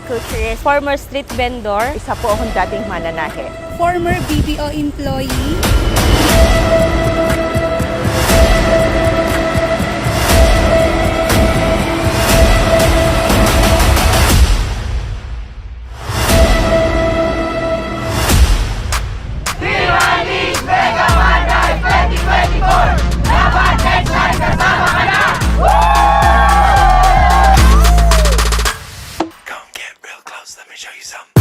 agriculturist, former street vendor. Isa po akong dating mananahe. Former BPO employee. Come get real close, let me show you something.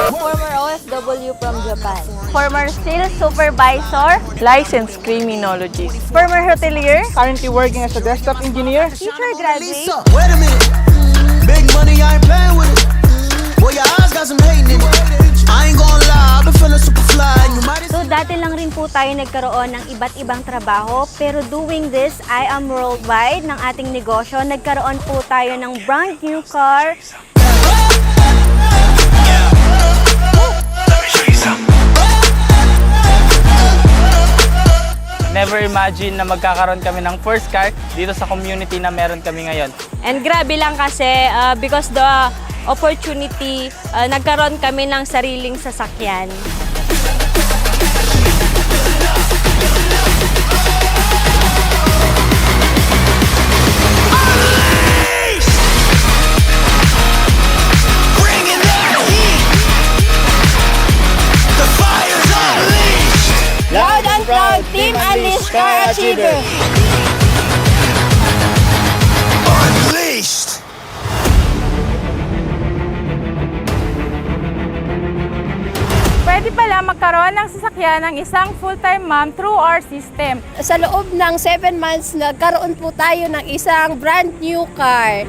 Former OFW from Japan. Former sales supervisor. Licensed criminologist. Former hotelier. Currently working as a desktop engineer. Teacher graduate. Wait a minute. Big money, I ain't playing with it. Boy, your eyes got some hating in it. I ain't gonna lie, I've been feeling super fly. And you might So dati lang rin po tayo nagkaroon ng iba't ibang trabaho, pero doing this, I am worldwide ng ating negosyo. Nagkaroon po tayo ng brand new car. let me show you something. Never imagine na magkakaroon kami ng first car dito sa community na meron kami ngayon. And grabe lang kasi because the opportunity, nagkaroon kami ng sariling sasakyan. Bringing that heat. The fire's unleashed. Loud and proud, Team Unleashed Car Achiever! Unleashed. Pwede pala magkaroon ng sasakyan ng isang full-time mom through our system. Sa loob ng 7 months, nagkaroon po tayo ng isang brand new car.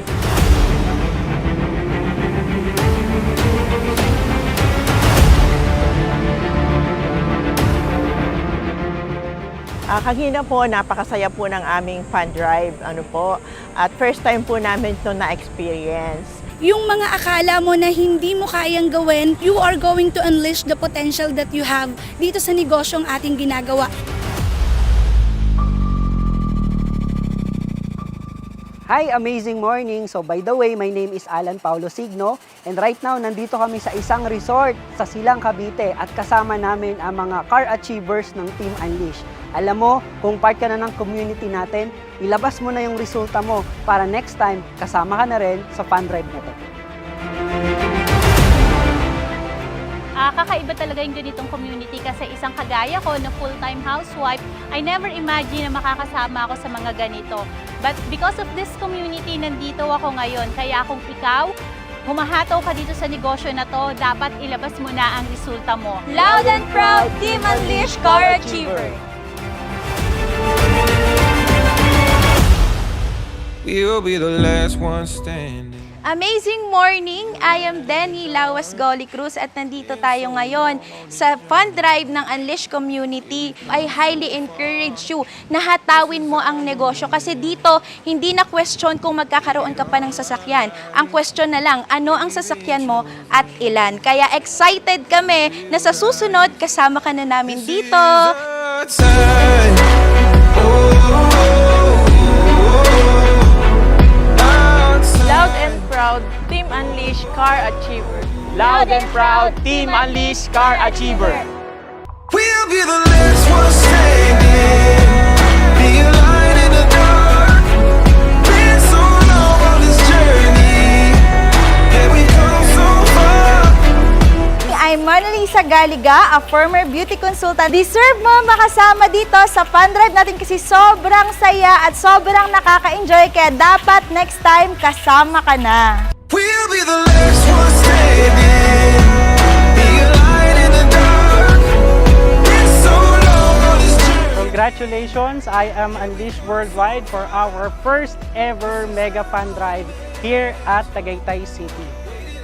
Kanina po, napakasaya po ng aming fun drive. At first time po namin ito na-experience. Yung mga akala mo na hindi mo kayang gawin, you are going to unleash the potential that you have dito sa negosyong ating ginagawa. Hi, amazing morning! So by the way, my name is Alan Paulo Signo and right now nandito kami sa isang resort sa Silang Cavite at kasama namin ang mga car achievers ng Team Unleash. Alam mo, kung part ka na ng community natin, ilabas mo na yung resulta mo para next time kasama ka na rin sa fun drive na to. Kakaiba talaga yung ganitong community kasi isang kagaya ko na full-time housewife, I never imagine na makakasama ako sa mga ganito. But because of this community, nandito ako ngayon. Kaya kung ikaw, humahataw ka dito sa negosyo na to, dapat ilabas mo na ang resulta mo. Loud and proud, Team Unleashed Car Achiever! We'll be the last one standing. Amazing morning! I am Denny Lawas Goli Cruz at nandito tayo ngayon sa fun drive ng Unleash Community. I highly encourage you na hatawin mo ang negosyo kasi dito hindi na question kung magkakaroon ka pa ng sasakyan. Ang question na lang, ano ang sasakyan mo at ilan. Kaya excited kami na sa susunod kasama ka na namin dito. Loud and proud, Team Unleash Car Achiever. Loud and proud, Team Unleashed Car Achiever! We'll be the last one standing. Be a light in the dark. Been so long on this journey. Yeah, we come so far. I'm Mona Lisa Galiga, a former beauty consultant. Deserve mo makasama dito sa fun drive natin kasi sobrang saya at sobrang nakaka-enjoy kaya dapat next time kasama ka na. We'll be the last one standing. Be a light in the dark. Been so long on this journey. Congratulations! I am Unleashed Worldwide for our first ever Mega Fun Drive here at Tagaytay City.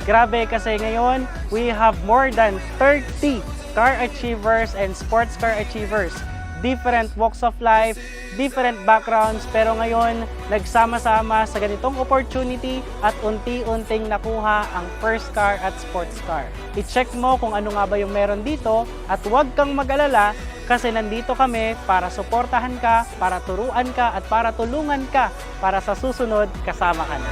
Grabe kasi ngayon, we have more than 30 car achievers and sports car achievers different walks of life, different backgrounds, pero ngayon nagsama-sama sa ganitong opportunity at unti-unting nakuha ang first car at sports car. I-check mo kung ano nga ba yung meron dito at huwag kang mag-alala kasi nandito kami para suportahan ka, para turuan ka at para tulungan ka para sa susunod kasama ka na.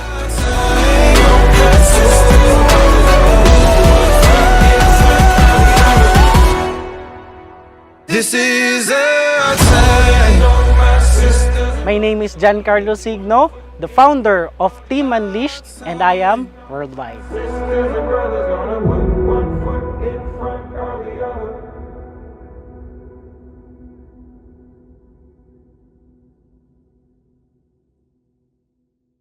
This is our time. My name is Giancarlo Signo, the founder of Team Unleashed, and I am worldwide.